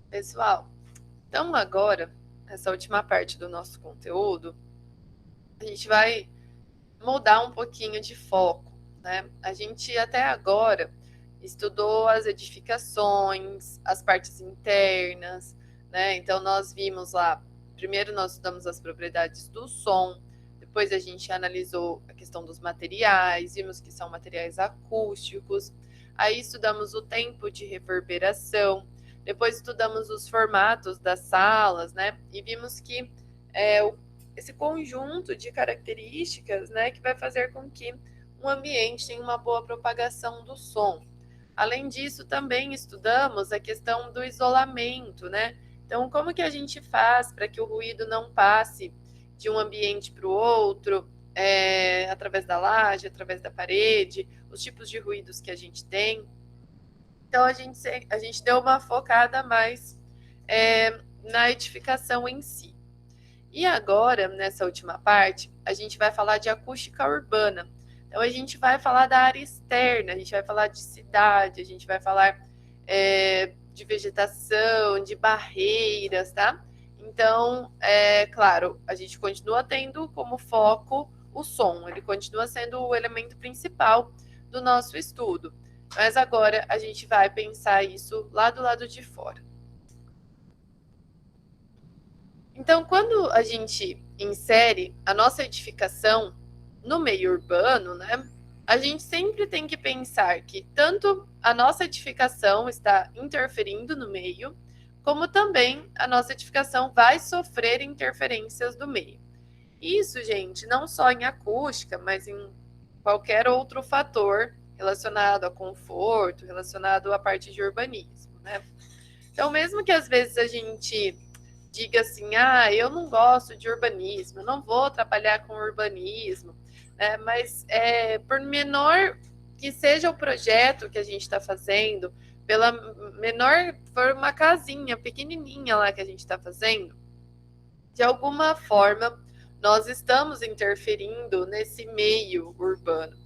Pessoal, então agora, essa última parte do nosso conteúdo, a gente vai mudar um pouquinho de foco, né? A gente até agora estudou as edificações, as partes internas, né? Então nós vimos lá, primeiro nós estudamos as propriedades do som, depois a gente analisou a questão dos materiais, vimos que são materiais acústicos, aí estudamos o tempo de reverberação, depois estudamos os formatos das salas, né? E vimos que esse conjunto de características, né, que vai fazer com que um ambiente tenha uma boa propagação do som. Além disso, também estudamos a questão do isolamento, né? Então, como que a gente faz para que o ruído não passe de um ambiente para o outro, através da laje, através da parede, os tipos de ruídos que a gente tem. Então, a gente deu uma focada mais na edificação em si. E agora, nessa última parte, a gente vai falar de acústica urbana. Então, a gente vai falar da área externa, a gente vai falar de cidade, a gente vai falar de vegetação, de barreiras, tá? Então, claro, a gente continua tendo como foco o som, ele continua sendo o elemento principal do nosso estudo. Mas agora a gente vai pensar isso lá do lado de fora. Então, quando a gente insere a nossa edificação no meio urbano, né, a gente sempre tem que pensar que tanto a nossa edificação está interferindo no meio, como também a nossa edificação vai sofrer interferências do meio. Isso, gente, não só em acústica, mas em qualquer outro fator relacionado a conforto, relacionado à parte de urbanismo, né? Então, mesmo que às vezes a gente diga assim, eu não gosto de urbanismo, eu não vou trabalhar com urbanismo, né? Mas por menor que seja o projeto que a gente está fazendo, pela menor, for uma casinha pequenininha lá que a gente está fazendo, de alguma forma nós estamos interferindo nesse meio urbano,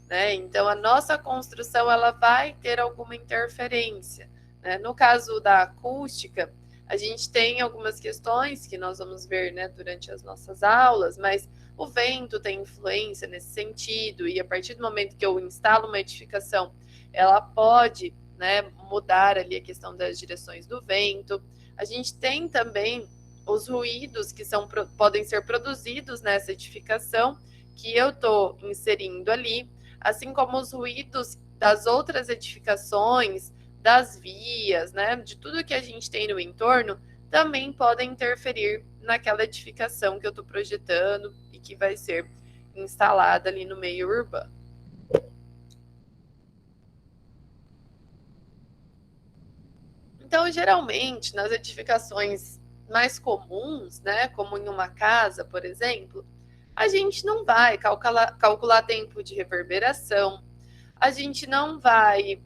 né? Então a nossa construção ela vai ter alguma interferência, né? No caso da acústica, a gente tem algumas questões que nós vamos ver, né, durante as nossas aulas, mas o vento tem influência nesse sentido, e a partir do momento que eu instalo uma edificação, ela pode, né, mudar ali a questão das direções do vento. A gente tem também os ruídos que podem ser produzidos nessa edificação que eu estou inserindo ali, assim como os ruídos das outras edificações, das vias, né, de tudo que a gente tem no entorno, também podem interferir naquela edificação que eu estou projetando e que vai ser instalada ali no meio urbano. Então, geralmente, nas edificações mais comuns, né, como em uma casa, por exemplo, a gente não vai calcular tempo de reverberação, a gente não vai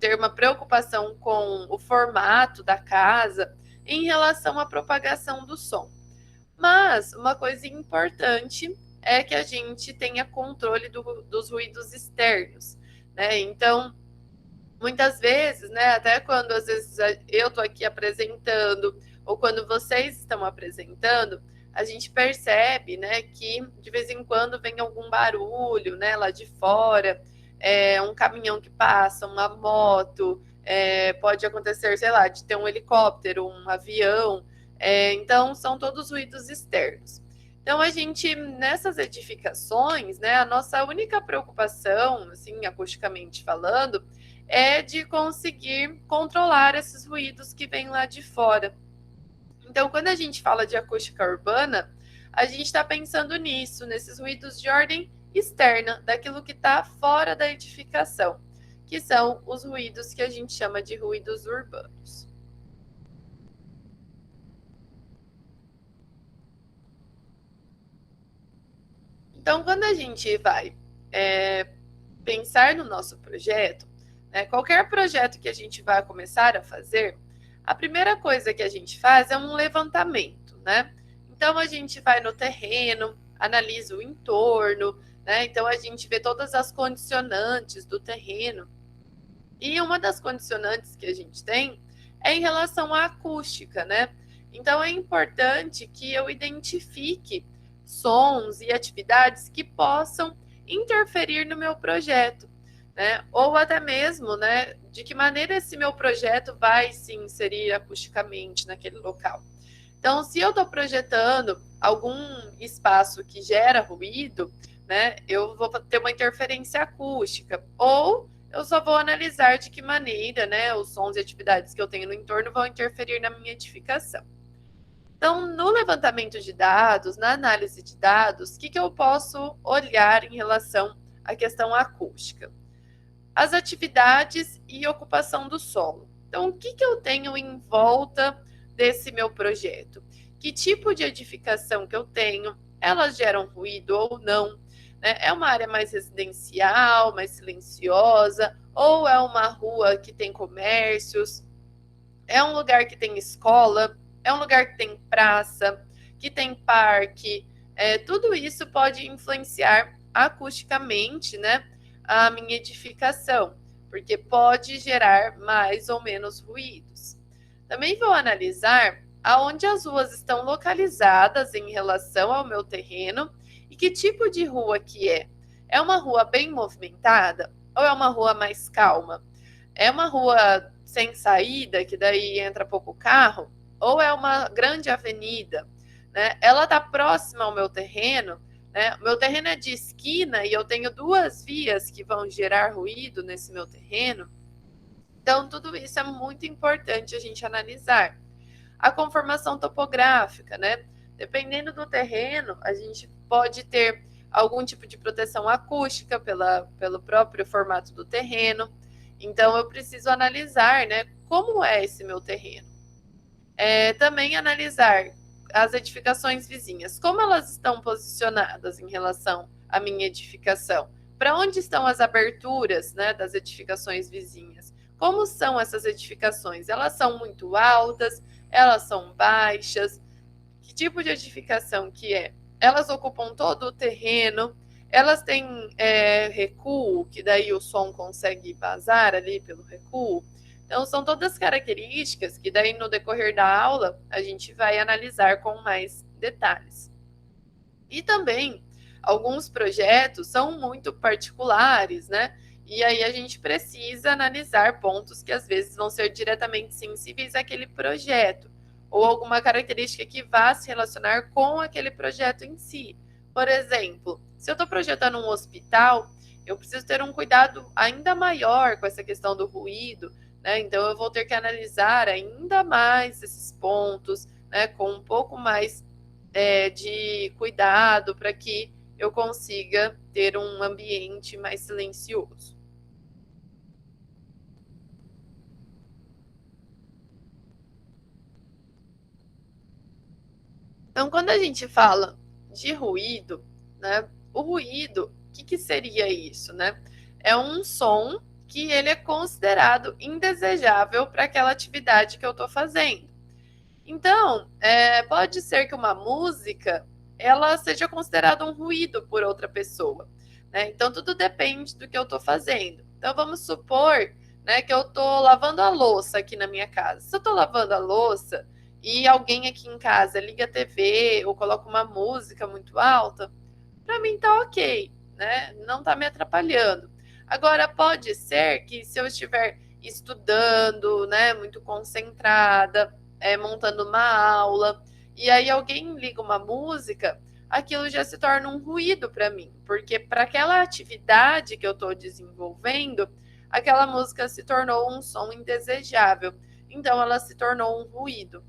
ter uma preocupação com o formato da casa em relação à propagação do som. Mas uma coisa importante é que a gente tenha controle dos ruídos externos, né? Então, muitas vezes, né, até quando às vezes eu estou aqui apresentando ou quando vocês estão apresentando, a gente percebe, né, que de vez em quando vem algum barulho, né, lá de fora, um caminhão que passa, uma moto, pode acontecer, sei lá, de ter um helicóptero, um avião, então são todos ruídos externos. Então a gente nessas edificações, né, a nossa única preocupação, assim, acusticamente falando, é de conseguir controlar esses ruídos que vêm lá de fora. Então, quando a gente fala de acústica urbana, a gente está pensando nisso, nesses ruídos de ordem externa, daquilo que está fora da edificação, que são os ruídos que a gente chama de ruídos urbanos. Então, quando a gente vai pensar no nosso projeto, né, qualquer projeto que a gente vai começar a fazer, a primeira coisa que a gente faz é um levantamento, né? Então a gente vai no terreno, analisa o entorno, né? Então a gente vê todas as condicionantes do terreno. E uma das condicionantes que a gente tem é em relação à acústica, né? Então é importante que eu identifique sons e atividades que possam interferir no meu projeto, né? Ou até mesmo, né, de que maneira esse meu projeto vai se inserir acusticamente naquele local. Então, se eu estou projetando algum espaço que gera ruído, né, eu vou ter uma interferência acústica, ou eu só vou analisar de que maneira, né, os sons e atividades que eu tenho no entorno vão interferir na minha edificação. Então, no levantamento de dados, na análise de dados, o que eu posso olhar em relação à questão acústica? As atividades e ocupação do solo. Então, o que eu tenho em volta desse meu projeto? Que tipo de edificação que eu tenho? Elas geram ruído ou não? Né? É uma área mais residencial, mais silenciosa? Ou é uma rua que tem comércios? É um lugar que tem escola? É um lugar que tem praça? Que tem parque? Tudo isso pode influenciar acusticamente, né, a minha edificação, porque pode gerar mais ou menos ruídos. Também vou analisar aonde as ruas estão localizadas em relação ao meu terreno e que tipo de rua que é. É uma rua bem movimentada ou é uma rua mais calma? É uma rua sem saída, que daí entra pouco carro, ou é uma grande avenida, né? Ela está próxima ao meu terreno, né? O meu terreno é de esquina e eu tenho duas vias que vão gerar ruído nesse meu terreno. Então, tudo isso é muito importante a gente analisar. A conformação topográfica, né? Dependendo do terreno, a gente pode ter algum tipo de proteção acústica pelo próprio formato do terreno. Então, eu preciso analisar, né, como é esse meu terreno. Também analisar as edificações vizinhas, como elas estão posicionadas em relação à minha edificação. Para onde estão as aberturas, né, das edificações vizinhas? Como são essas edificações? Elas são muito altas? Elas são baixas? Que tipo de edificação que é? Elas ocupam todo o terreno? Elas têm recuo, que daí o som consegue vazar ali pelo recuo? Então, são todas características que daí no decorrer da aula a gente vai analisar com mais detalhes. E também, alguns projetos são muito particulares, né? E aí a gente precisa analisar pontos que às vezes vão ser diretamente sensíveis àquele projeto, ou alguma característica que vá se relacionar com aquele projeto em si. Por exemplo, se eu estou projetando um hospital, eu preciso ter um cuidado ainda maior com essa questão do ruído, né? Então eu vou ter que analisar ainda mais esses pontos, né, com um pouco mais de cuidado para que eu consiga ter um ambiente mais silencioso. Então, quando a gente fala de ruído, né, o ruído, o que seria isso, né? É um som que ele é considerado indesejável para aquela atividade que eu estou fazendo. Então, pode ser que uma música ela seja considerada um ruído por outra pessoa, né? Então, tudo depende do que eu estou fazendo. Então, vamos supor, né, que eu estou lavando a louça aqui na minha casa. Se eu estou lavando a louça e alguém aqui em casa liga a TV ou coloca uma música muito alta, para mim tá ok, né? Não tá me atrapalhando. Agora, pode ser que se eu estiver estudando, né, muito concentrada, montando uma aula, e aí alguém liga uma música, aquilo já se torna um ruído para mim, porque para aquela atividade que eu estou desenvolvendo, aquela música se tornou um som indesejável, então ela se tornou um ruído,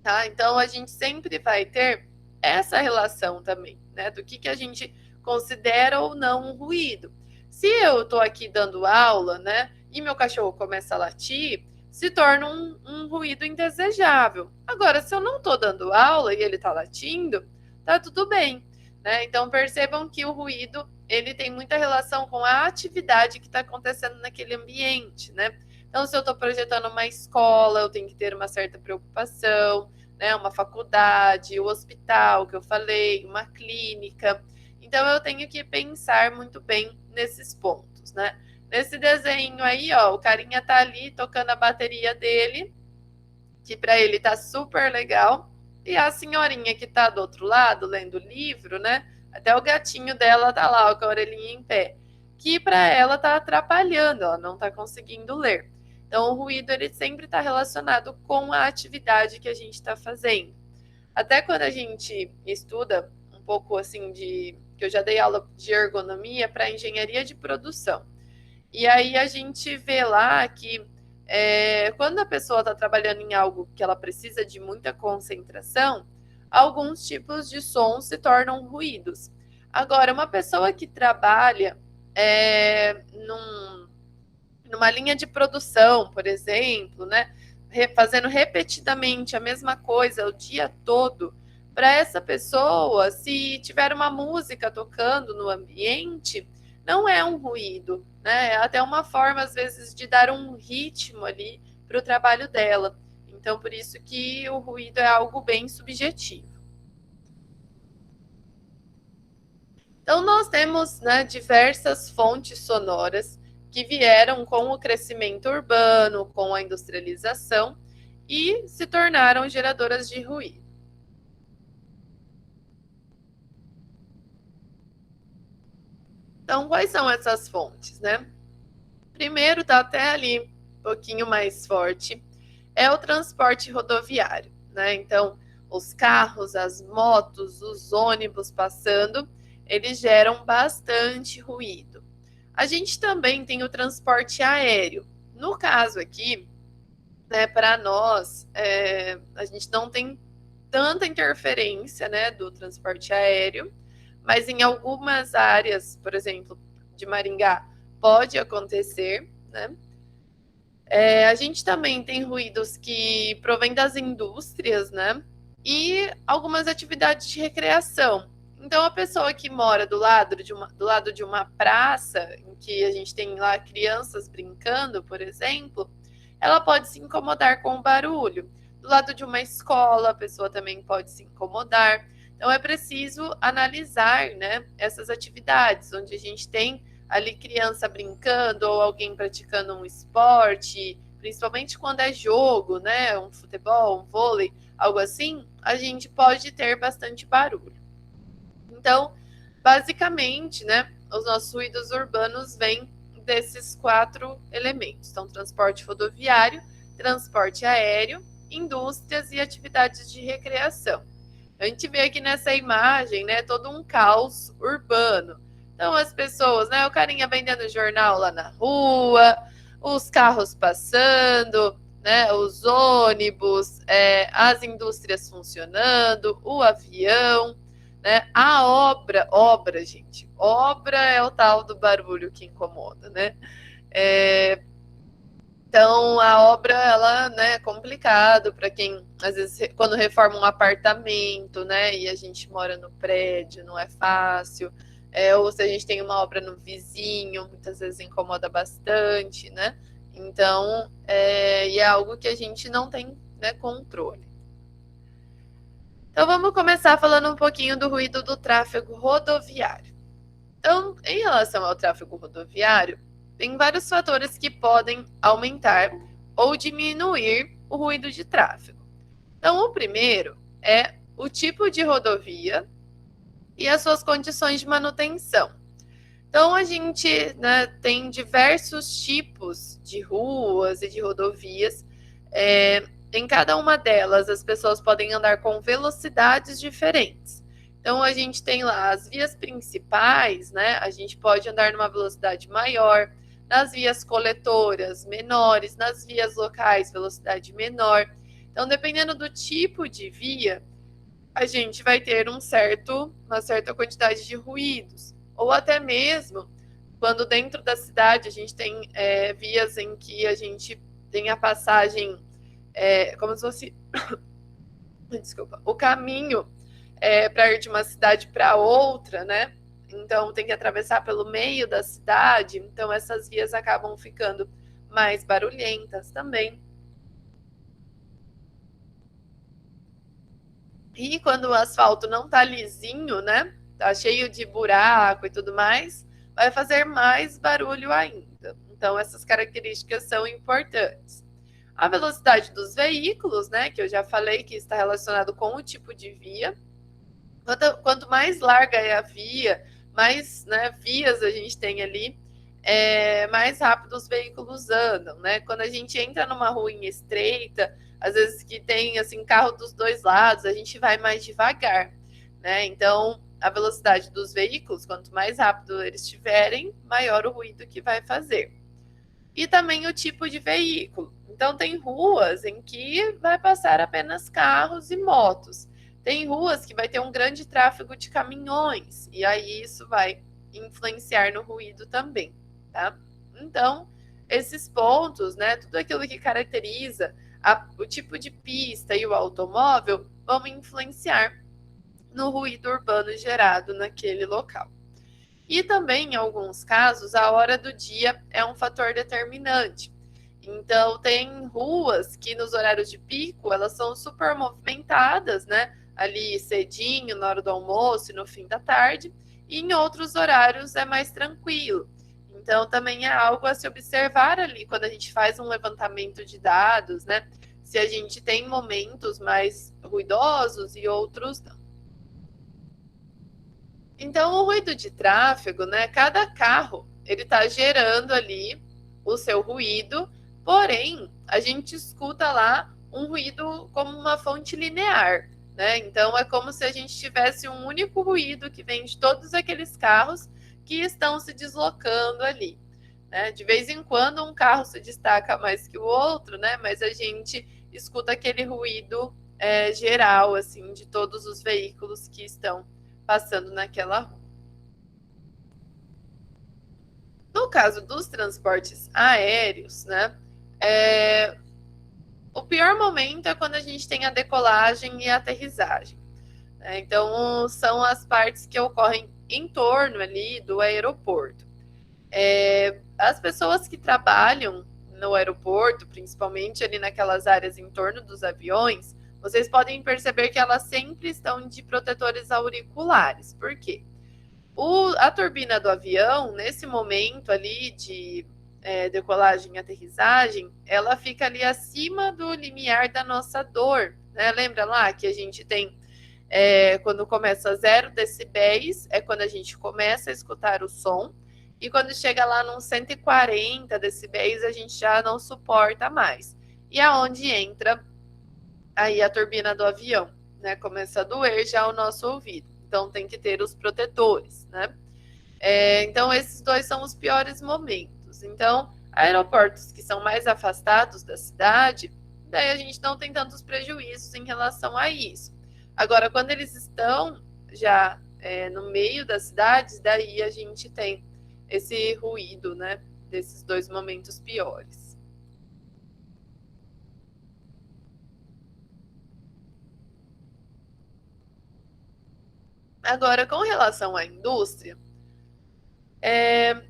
tá? Então a gente sempre vai ter essa relação também, né, do que a gente considera ou não um ruído. Se eu estou aqui dando aula, né, e meu cachorro começa a latir, se torna um ruído indesejável. Agora, se eu não estou dando aula e ele está latindo, tá tudo bem, né? Então percebam que o ruído ele tem muita relação com a atividade que está acontecendo naquele ambiente, né? Então, se eu estou projetando uma escola, eu tenho que ter uma certa preocupação, né? Uma faculdade, o hospital que eu falei, uma clínica. Então, eu tenho que pensar muito bem nesses pontos, né? Nesse desenho aí, ó, o carinha tá ali tocando a bateria dele, que para ele tá super legal, e a senhorinha que tá do outro lado lendo o livro, né? Até o gatinho dela tá lá com a orelhinha em pé, que para ela tá atrapalhando, ela não tá conseguindo ler. Então o ruído ele sempre está relacionado com a atividade que a gente está fazendo. Até quando a gente estuda um pouco assim que eu já dei aula de ergonomia para engenharia de produção. E aí a gente vê lá que quando a pessoa está trabalhando em algo que ela precisa de muita concentração, alguns tipos de sons se tornam ruídos. Agora, uma pessoa que trabalha numa linha de produção, por exemplo, né, fazendo repetidamente a mesma coisa o dia todo, para essa pessoa, se tiver uma música tocando no ambiente, não é um ruído, né? É até uma forma, às vezes, de dar um ritmo ali para o trabalho dela. Então, por isso que o ruído é algo bem subjetivo. Então, nós temos, né, diversas fontes sonoras que vieram com o crescimento urbano, com a industrialização e se tornaram geradoras de ruído. Então, quais são essas fontes, né? Primeiro, está até ali um pouquinho mais forte, é o transporte rodoviário, né? Então, os carros, as motos, os ônibus passando, eles geram bastante ruído. A gente também tem o transporte aéreo. No caso aqui, né, para nós, a gente não tem tanta interferência, né, do transporte aéreo, mas em algumas áreas, por exemplo, de Maringá, pode acontecer, né? A gente também tem ruídos que provêm das indústrias, né? E algumas atividades de recreação. Então, a pessoa que mora do lado de uma praça, em que a gente tem lá crianças brincando, por exemplo, ela pode se incomodar com o barulho. Do lado de uma escola, a pessoa também pode se incomodar. Então, é preciso analisar, né, essas atividades, onde a gente tem ali criança brincando ou alguém praticando um esporte, principalmente quando é jogo, né, um futebol, um vôlei, algo assim, a gente pode ter bastante barulho. Então, basicamente, né, os nossos ruídos urbanos vêm desses 4 elementos. Então, transporte rodoviário, transporte aéreo, indústrias e atividades de recreação. A gente vê aqui nessa imagem, né, todo um caos urbano. Então, as pessoas, né, o carinha vendendo jornal lá na rua, os carros passando, né, os ônibus, as indústrias funcionando, o avião, né, a obra, gente. Obra é o tal do barulho que incomoda, né? Então, a obra, ela, né, é complicado para quem, às vezes, quando reforma um apartamento, né, e a gente mora no prédio, não é fácil. Ou se a gente tem uma obra no vizinho, muitas vezes incomoda bastante, né? Então, e é algo que a gente não tem, né, controle. Então, vamos começar falando um pouquinho do ruído do tráfego rodoviário. Então, em relação ao tráfego rodoviário, tem vários fatores que podem aumentar ou diminuir o ruído de tráfego. Então, o primeiro é o tipo de rodovia e as suas condições de manutenção. Então, a gente, né, tem diversos tipos de ruas e de rodovias. Em cada uma delas, as pessoas podem andar com velocidades diferentes. Então, a gente tem lá as vias principais, né? A gente pode andar numa velocidade maior, nas vias coletoras, menores, nas vias locais, velocidade menor. Então, dependendo do tipo de via, a gente vai ter uma certa quantidade de ruídos. Ou até mesmo, quando dentro da cidade a gente tem vias em que a gente tem a passagem, como se fosse desculpa, o caminho para ir de uma cidade para outra, né? Então tem que atravessar pelo meio da cidade, então essas vias acabam ficando mais barulhentas também. E quando o asfalto não tá lisinho, né? Tá cheio de buraco e tudo mais, vai fazer mais barulho ainda. Então essas características são importantes. A velocidade dos veículos, né, que eu já falei que está relacionado com o tipo de via. Quanto mais larga é a via, mais, né, vias a gente tem ali, mais rápido os veículos andam, né? Quando a gente entra numa rua estreita, às vezes que tem assim carro dos dois lados, a gente vai mais devagar, né? Então, a velocidade dos veículos, quanto mais rápido eles estiverem, maior o ruído que vai fazer. E também o tipo de veículo. Então, tem ruas em que vai passar apenas carros e motos. Tem ruas que vai ter um grande tráfego de caminhões, e aí isso vai influenciar no ruído também, tá? Então, esses pontos, né, tudo aquilo que caracteriza o tipo de pista e o automóvel vão influenciar no ruído urbano gerado naquele local. E também, em alguns casos, a hora do dia é um fator determinante. Então, tem ruas que nos horários de pico, elas são super movimentadas, né? Ali cedinho, na hora do almoço e no fim da tarde. E em outros horários é mais tranquilo. Então, também é algo a se observar ali quando a gente faz um levantamento de dados, né? Se a gente tem momentos mais ruidosos e outros não. Então, o ruído de tráfego, né? Cada carro ele está gerando ali o seu ruído, porém a gente escuta lá um ruído como uma fonte linear, né? Então é como se a gente tivesse um único ruído que vem de todos aqueles carros que estão se deslocando ali, né? De vez em quando um carro se destaca mais que o outro, né? Mas a gente escuta aquele ruído geral, assim, de todos os veículos que estão passando naquela rua. No caso dos transportes aéreos, né, o pior momento é quando a gente tem a decolagem e a aterrissagem, né? Então, são as partes que ocorrem em torno ali do aeroporto. As pessoas que trabalham no aeroporto, principalmente ali naquelas áreas em torno dos aviões, vocês podem perceber que elas sempre estão de protetores auriculares. Por quê? A turbina do avião, nesse momento ali de decolagem e aterrissagem, ela fica ali acima do limiar da nossa dor, né? Lembra lá que a gente tem, quando começa a 0 decibéis, é quando a gente começa a escutar o som, e quando chega lá nos 140 decibéis, a gente já não suporta mais. E aonde entra aí a turbina do avião, né? Começa a doer já o nosso ouvido. Então tem que ter os protetores, né? Então esses dois são os piores momentos. Então, aeroportos que são mais afastados da cidade, daí a gente não tem tantos prejuízos em relação a isso. Agora, quando eles estão já no meio das cidades, daí a gente tem esse ruído, né? Desses dois momentos piores. Agora, com relação à indústria,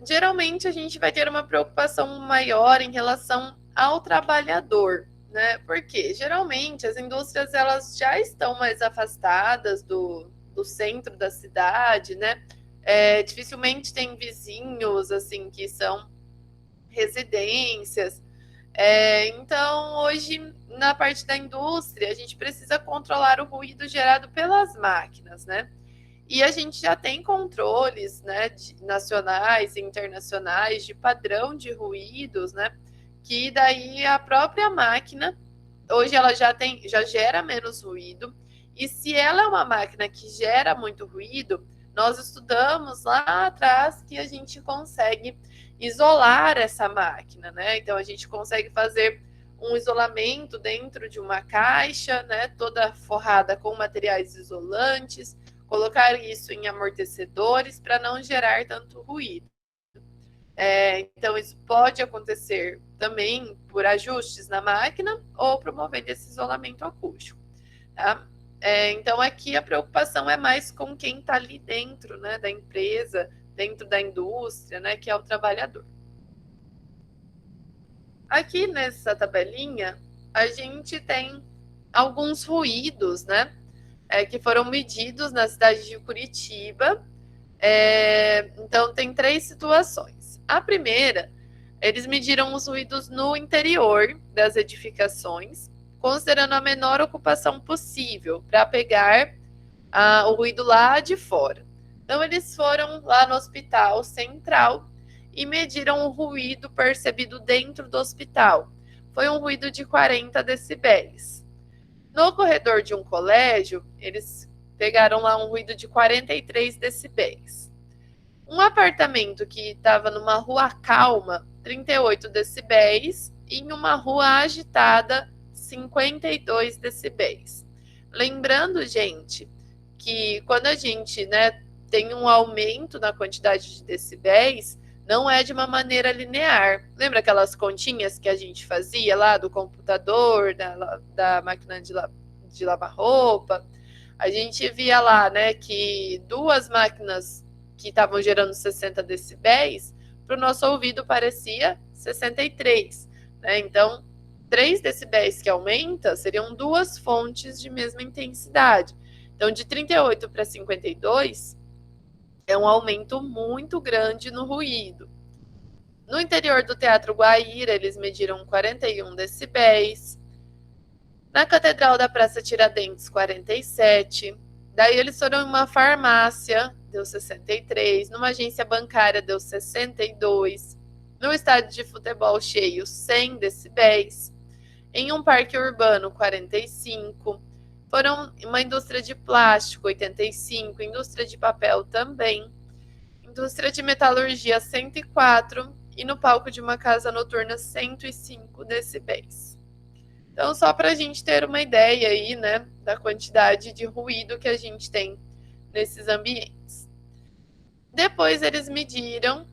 geralmente a gente vai ter uma preocupação maior em relação ao trabalhador, né? Porque geralmente as indústrias elas já estão mais afastadas do centro da cidade, né? Dificilmente tem vizinhos assim que são residências. Então, hoje, na parte da indústria, a gente precisa controlar o ruído gerado pelas máquinas, né? E a gente já tem controles, né, nacionais e internacionais de padrão de ruídos, né? Que daí a própria máquina, hoje ela já gera menos ruído. E se ela é uma máquina que gera muito ruído, nós estudamos lá atrás que a gente consegue isolar essa máquina, né? Então a gente consegue fazer um isolamento dentro de uma caixa, né, toda forrada com materiais isolantes, colocar isso em amortecedores para não gerar tanto ruído. Então, isso pode acontecer também por ajustes na máquina ou promovendo esse isolamento acústico. Tá? Então, aqui a preocupação é mais com quem está ali dentro, né, da empresa, dentro da indústria, né, que é o trabalhador. Aqui nessa tabelinha, a gente tem alguns ruídos, né, que foram medidos na cidade de Curitiba. Então, tem 3 situações. A primeira Eles mediram os ruídos no interior das edificações, considerando a menor ocupação possível para pegar o ruído lá de fora. Então, eles foram lá no hospital central e mediram o ruído percebido dentro do hospital. Foi um ruído de 40 decibéis. No corredor de um colégio, eles pegaram lá um ruído de 43 decibéis. Um apartamento que estava numa rua calma, 38 decibéis, e em uma rua agitada, 52 decibéis. Lembrando, gente, que quando a gente, tem um aumento na quantidade de decibéis, não é de uma maneira linear. Lembra aquelas continhas que a gente fazia lá do computador, da máquina de lavar roupa? A gente via lá, que duas máquinas que estavam gerando 60 decibéis, para o nosso ouvido parecia 63. Então, 3 decibéis que aumenta seriam duas fontes de mesma intensidade. Então, de 38 para 52 é um aumento muito grande no ruído. No interior do Teatro Guaíra, eles mediram 41 decibéis. Na Catedral da Praça Tiradentes, 47. Daí eles foram em uma farmácia, deu 63. Numa agência bancária, deu 62. No estádio de futebol cheio, 100 decibéis. Em um parque urbano, 45. Foram uma indústria de plástico, 85. Indústria de papel também. Indústria de metalurgia, 104. E no palco de uma casa noturna, 105 decibéis. Então, só para a gente ter uma ideia aí, da quantidade de ruído que a gente tem nesses ambientes. Depois, eles mediram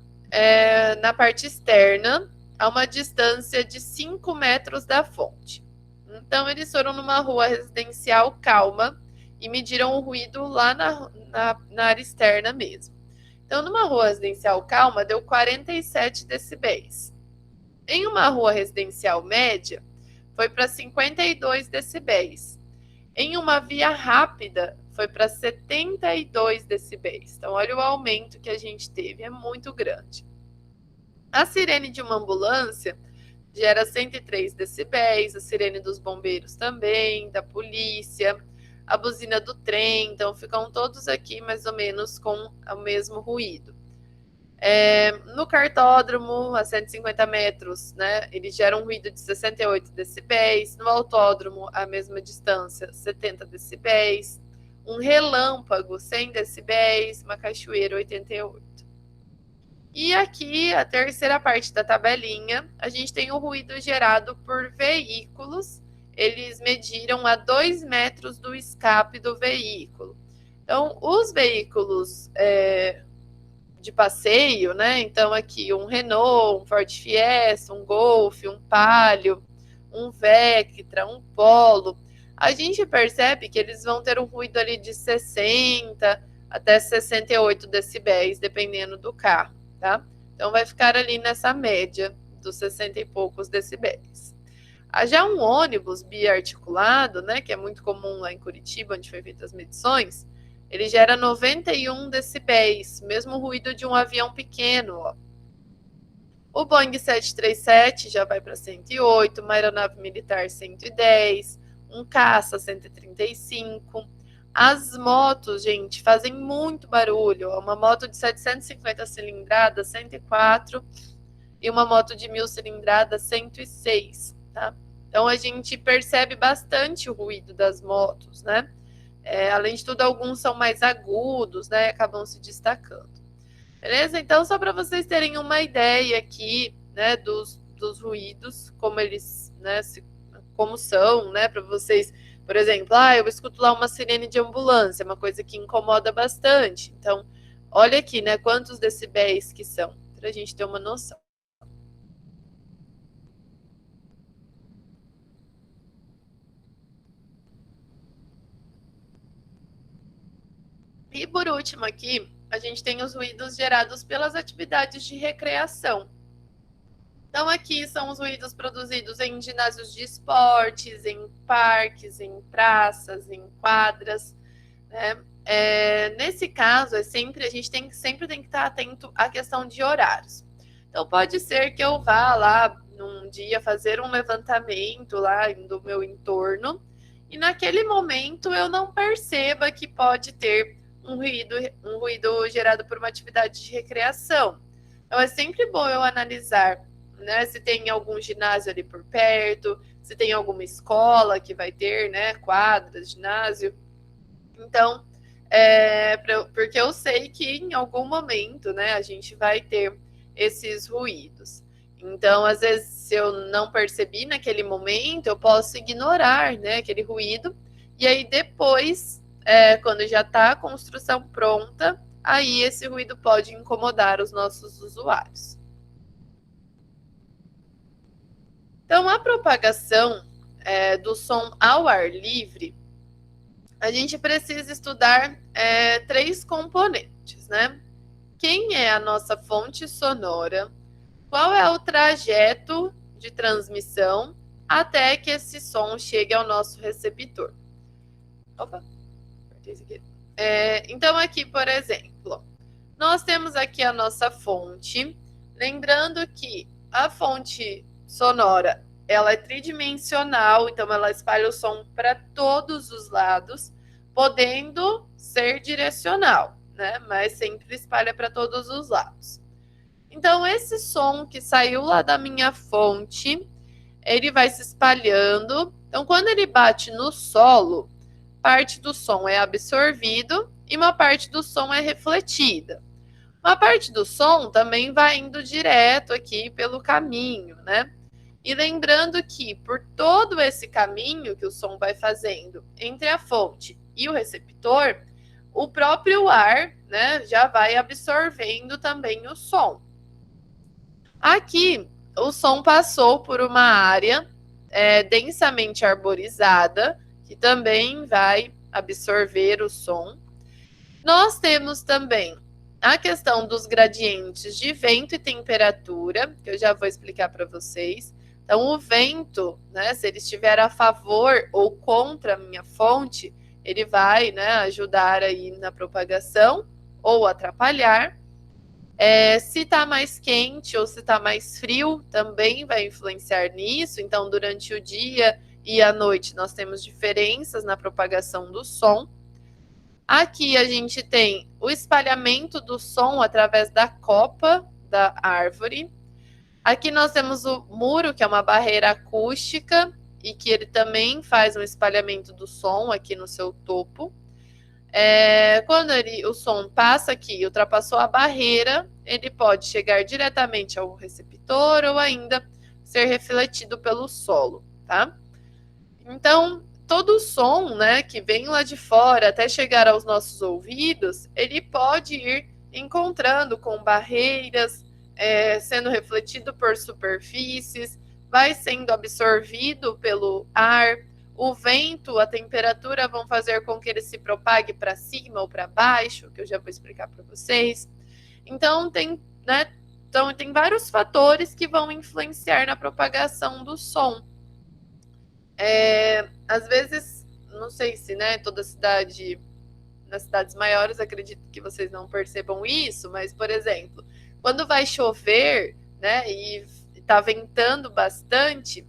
na parte externa, a uma distância de 5 metros da fonte. Então, eles foram numa rua residencial calma e mediram o ruído lá na área externa mesmo. Então, numa rua residencial calma, deu 47 decibéis. Em uma rua residencial média, foi para 52 decibéis. Em uma via rápida, foi para 72 decibéis. Então, olha o aumento que a gente teve, é muito grande. A sirene de uma ambulância gera 103 decibéis, a sirene dos bombeiros também, da polícia, a buzina do trem, então ficam todos aqui mais ou menos com o mesmo ruído. No cartódromo, a 150 metros, ele gera um ruído de 68 decibéis. No autódromo, a mesma distância, 70 decibéis. Um relâmpago, 100 decibéis. Uma cachoeira, 88. E aqui, a terceira parte da tabelinha, a gente tem o ruído gerado por veículos. Eles mediram a 2 metros do escape do veículo. Então, os veículos de passeio, então aqui um Renault, um Ford Fiesta, um Golf, um Palio, um Vectra, um Polo, a gente percebe que eles vão ter um ruído ali de 60 até 68 decibéis, dependendo do carro, tá? Então vai ficar ali nessa média dos 60 e poucos decibéis. Já um ônibus biarticulado, que é muito comum lá em Curitiba, onde foi feitas as medições, ele gera 91 decibéis, mesmo ruído de um avião pequeno. Ó. O Boeing 737 já vai para 108, uma aeronave militar 110, um caça 135. As motos, gente, fazem muito barulho. Uma moto de 750 cilindradas, 104, e uma moto de 1000 cilindradas, 106, tá? Então, a gente percebe bastante o ruído das motos, além de tudo, alguns são mais agudos, acabam se destacando. Beleza? Então, só para vocês terem uma ideia aqui, dos ruídos, como eles, como são, para vocês, por exemplo, eu escuto lá uma sirene de ambulância, uma coisa que incomoda bastante. Então, olha aqui, quantos decibéis que são, para a gente ter uma noção. E por último aqui, a gente tem os ruídos gerados pelas atividades de recreação. Então aqui são os ruídos produzidos em ginásios de esportes, em parques, em praças, em quadras. Nesse caso, a gente sempre tem que estar atento à questão de horários. Então, pode ser que eu vá lá num dia fazer um levantamento lá do meu entorno e naquele momento eu não perceba que pode ter um ruído gerado por uma atividade de recreação. Então, é sempre bom eu analisar, né, se tem algum ginásio ali por perto, se tem alguma escola que vai ter, né, quadras, ginásio. Então, porque eu sei que em algum momento, né, a gente vai ter esses ruídos. Então, às vezes, se eu não percebi naquele momento, eu posso ignorar, né, aquele ruído. E aí, depois, quando já está a construção pronta, aí esse ruído pode incomodar os nossos usuários. Então, a propagação do som ao ar livre, a gente precisa estudar 3 componentes, né? Quem é a nossa fonte sonora? Qual é o trajeto de transmissão até que esse som chegue ao nosso receptor? Opa, apertei isso aqui. Então, aqui, por exemplo, nós temos aqui a nossa fonte. Lembrando que a fonte sonora, ela é tridimensional, então ela espalha o som para todos os lados, podendo ser direcional, né? Mas sempre espalha para todos os lados. Então, esse som que saiu lá da minha fonte, ele vai se espalhando. Então, quando ele bate no solo, parte do som é absorvido e uma parte do som é refletida. Uma parte do som também vai indo direto aqui pelo caminho, né? E lembrando que por todo esse caminho que o som vai fazendo entre a fonte e o receptor, o próprio ar, né, já vai absorvendo também o som. Aqui, o som passou por uma área densamente arborizada, que também vai absorver o som. Nós temos também a questão dos gradientes de vento e temperatura, que eu já vou explicar para vocês. Então, o vento, né, se ele estiver a favor ou contra a minha fonte, ele vai, né, ajudar aí na propagação ou atrapalhar. Se está mais quente ou se está mais frio, também vai influenciar nisso. Então, durante o dia e a noite, nós temos diferenças na propagação do som. Aqui a gente tem o espalhamento do som através da copa da árvore. Aqui nós temos o muro, que é uma barreira acústica, e que ele também faz um espalhamento do som aqui no seu topo. Quando o som passa aqui e ultrapassou a barreira, ele pode chegar diretamente ao receptor ou ainda ser refletido pelo solo, tá? Então, todo o som, né, que vem lá de fora até chegar aos nossos ouvidos, ele pode ir encontrando com barreiras, sendo refletido por superfícies, vai sendo absorvido pelo ar. O vento, a temperatura vão fazer com que ele se propague para cima ou para baixo, que eu já vou explicar para vocês. Então, tem vários fatores que vão influenciar na propagação do som. Às vezes, não sei se, né, toda cidade, nas cidades maiores, acredito que vocês não percebam isso, mas, por exemplo, quando vai chover, né, e está ventando bastante,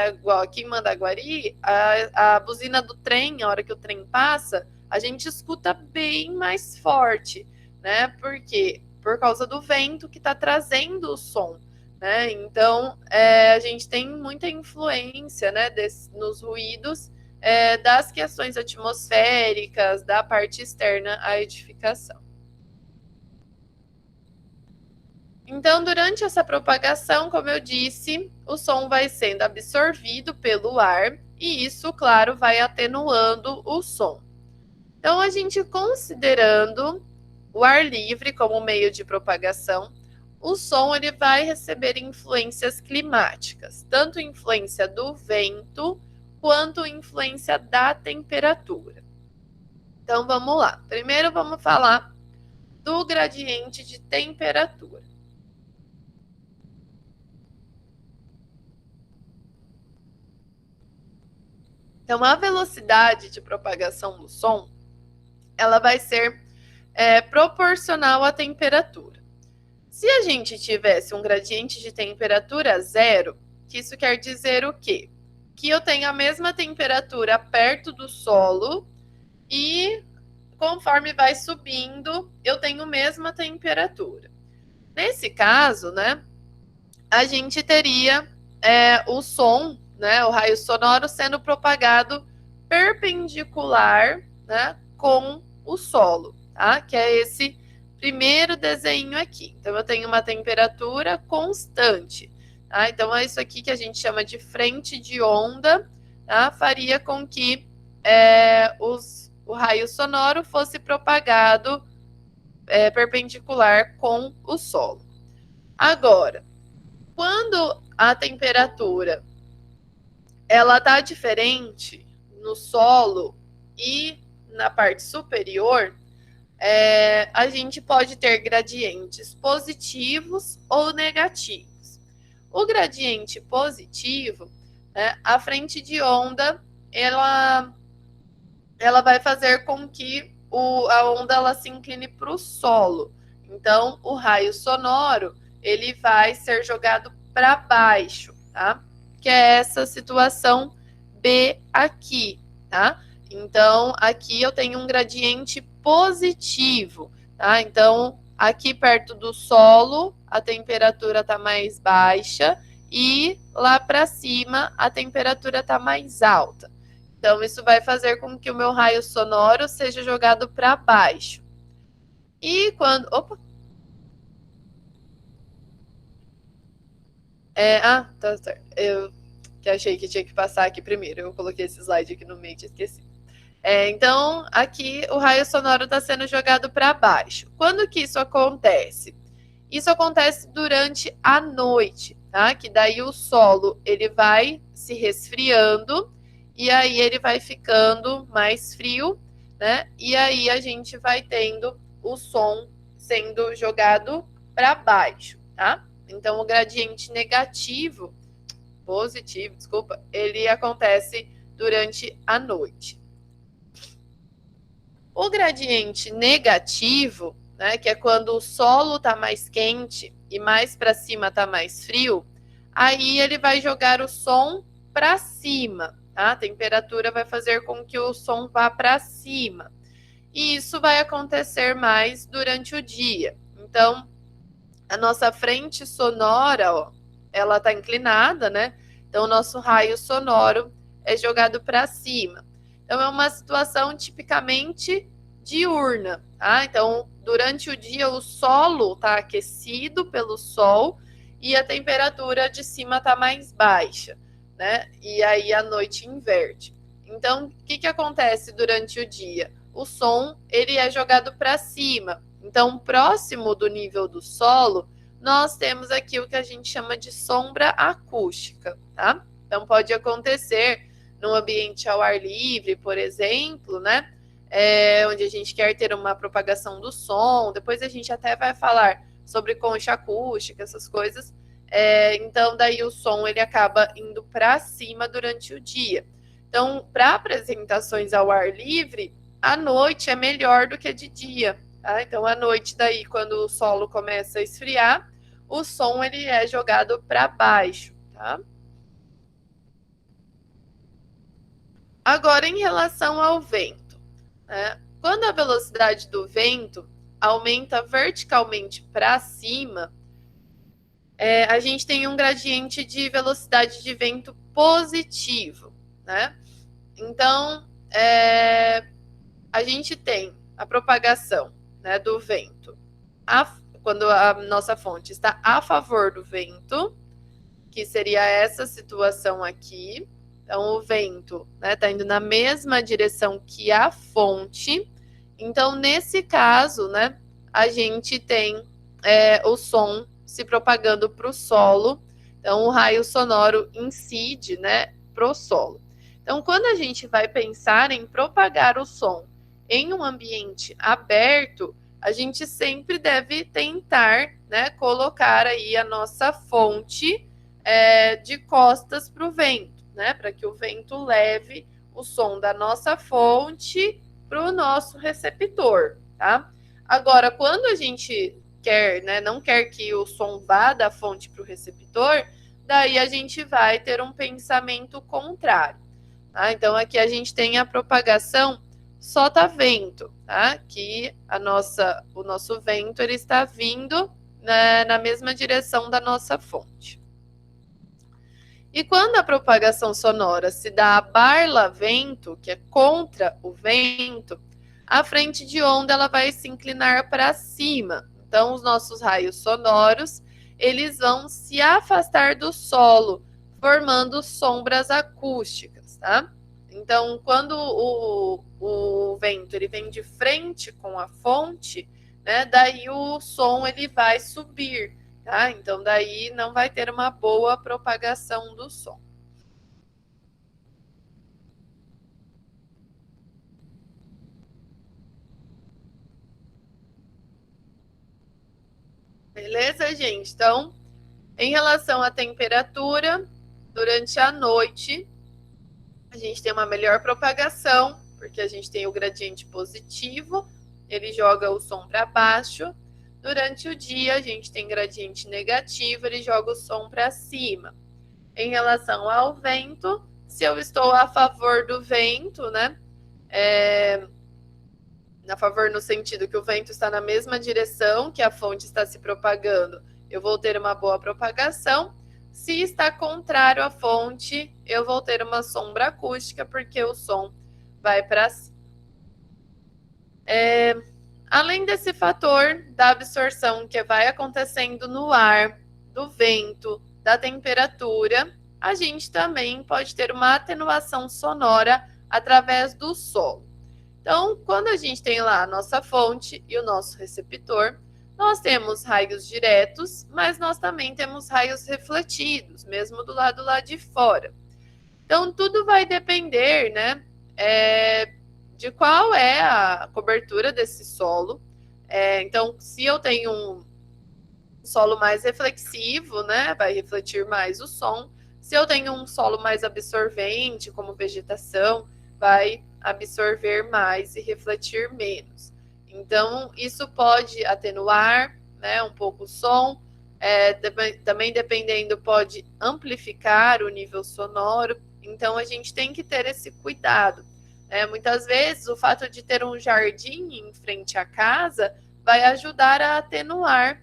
igual aqui em Mandaguari, a buzina do trem, a hora que o trem passa, a gente escuta bem mais forte, né? Porque por causa do vento que está trazendo o som, né? Então, a gente tem muita influência, né, nos ruídos das questões atmosféricas, da parte externa à edificação. Então, durante essa propagação, como eu disse, o som vai sendo absorvido pelo ar e isso, claro, vai atenuando o som. Então, a gente considerando o ar livre como meio de propagação, o som ele vai receber influências climáticas, tanto influência do vento quanto influência da temperatura. Então, vamos lá. Primeiro, vamos falar do gradiente de temperatura. Então, a velocidade de propagação do som, ela vai ser proporcional à temperatura. Se a gente tivesse um gradiente de temperatura zero, que isso quer dizer o quê? Que eu tenho a mesma temperatura perto do solo e conforme vai subindo, eu tenho a mesma temperatura. Nesse caso, né, a gente teria o som, né, o raio sonoro sendo propagado perpendicular, né, com o solo, tá? Que é esse primeiro desenho aqui. Então, eu tenho uma temperatura constante, tá? Então, é isso aqui que a gente chama de frente de onda, tá? Faria com que o raio sonoro fosse propagado perpendicular com o solo. Agora, quando a temperatura ela tá diferente no solo e na parte superior, a gente pode ter gradientes positivos ou negativos. O gradiente positivo, né, a frente de onda, ela vai fazer com que a onda ela se incline para o solo. Então, o raio sonoro ele vai ser jogado para baixo, tá? Que é essa situação B aqui, tá? Então, aqui eu tenho um gradiente positivo, tá? Então, aqui perto do solo, a temperatura está mais baixa e lá para cima a temperatura está mais alta. Então, isso vai fazer com que o meu raio sonoro seja jogado para baixo. E quando... Opa! Tá certo. Eu que achei que tinha que passar aqui primeiro. Eu coloquei esse slide aqui no meio e esqueci. Então, aqui o raio sonoro está sendo jogado para baixo. Quando que isso acontece? Isso acontece durante a noite, tá? Que daí o solo ele vai se resfriando e aí ele vai ficando mais frio, né? E aí a gente vai tendo o som sendo jogado para baixo, tá? Então o gradiente positivo, desculpa, ele acontece durante a noite. O gradiente negativo, né, que é quando o solo está mais quente e mais para cima está mais frio, aí ele vai jogar o som para cima, tá? A temperatura vai fazer com que o som vá para cima. E isso vai acontecer mais durante o dia. Então, a nossa frente sonora, ó, ela está inclinada, né? Então, o nosso raio sonoro é jogado para cima. Então, é uma situação tipicamente diurna, tá? Então, durante o dia, o solo está aquecido pelo sol e a temperatura de cima está mais baixa, né? E aí, a noite inverte. Então, o que acontece durante o dia? O som, ele é jogado para cima. Então, próximo do nível do solo, nós temos aqui o que a gente chama de sombra acústica, tá? Então, pode acontecer num ambiente ao ar livre, por exemplo, né? Onde a gente quer ter uma propagação do som. Depois a gente até vai falar sobre concha acústica, essas coisas. Então, daí o som ele acaba indo para cima durante o dia. Então, para apresentações ao ar livre, a noite é melhor do que de dia. Tá? Então, à noite, daí, quando o solo começa a esfriar, o som ele é jogado para baixo. Tá? Agora, em relação ao vento, né? Quando a velocidade do vento aumenta verticalmente para cima, a gente tem um gradiente de velocidade de vento positivo, né? Então, a gente tem a propagação, né, do vento quando a nossa fonte está a favor do vento, que seria essa situação aqui. Então, o vento está indo na mesma direção que a fonte. Então, nesse caso, né, a gente tem o som se propagando para o solo. Então, o raio sonoro incide, né, para o solo. Então, quando a gente vai pensar em propagar o som em um ambiente aberto, a gente sempre deve tentar, né, colocar aí a nossa fonte de costas para o vento, né, para que o vento leve o som da nossa fonte para o nosso receptor, tá? Agora, quando a gente quer, né, não quer que o som vá da fonte para o receptor, daí a gente vai ter um pensamento contrário. Tá? Então, aqui a gente tem a propagação sotavento, tá? Que o nosso vento ele está vindo, né, na mesma direção da nossa fonte. E quando a propagação sonora se dá a barlavento, que é contra o vento, a frente de onda ela vai se inclinar para cima. Então, os nossos raios sonoros eles vão se afastar do solo, formando sombras acústicas, tá? Então, quando o vento ele vem de frente com a fonte, né, daí o som ele vai subir, tá? Então, daí não vai ter uma boa propagação do som. Beleza, gente? Então, em relação à temperatura, durante a noite, a gente tem uma melhor propagação, porque a gente tem o gradiente positivo, ele joga o som para baixo. Durante o dia, a gente tem gradiente negativo, ele joga o som para cima. Em relação ao vento, se eu estou a favor do vento, né? A favor no sentido que o vento está na mesma direção que a fonte está se propagando, eu vou ter uma boa propagação. Se está contrário à fonte, eu vou ter uma sombra acústica, porque o som vai para cima. Além desse fator da absorção que vai acontecendo no ar, do vento, da temperatura, a gente também pode ter uma atenuação sonora através do solo. Então, quando a gente tem lá a nossa fonte e o nosso receptor, nós temos raios diretos, mas nós também temos raios refletidos, mesmo do lado lá de fora. Então, tudo vai depender, né, de qual é a cobertura desse solo. Então, se eu tenho um solo mais reflexivo, né, vai refletir mais o som. Se eu tenho um solo mais absorvente, como vegetação, vai absorver mais e refletir menos. Então, isso pode atenuar, né, um pouco o som, também dependendo, pode amplificar o nível sonoro. Então, a gente tem que ter esse cuidado. Muitas vezes, o fato de ter um jardim em frente à casa vai ajudar a atenuar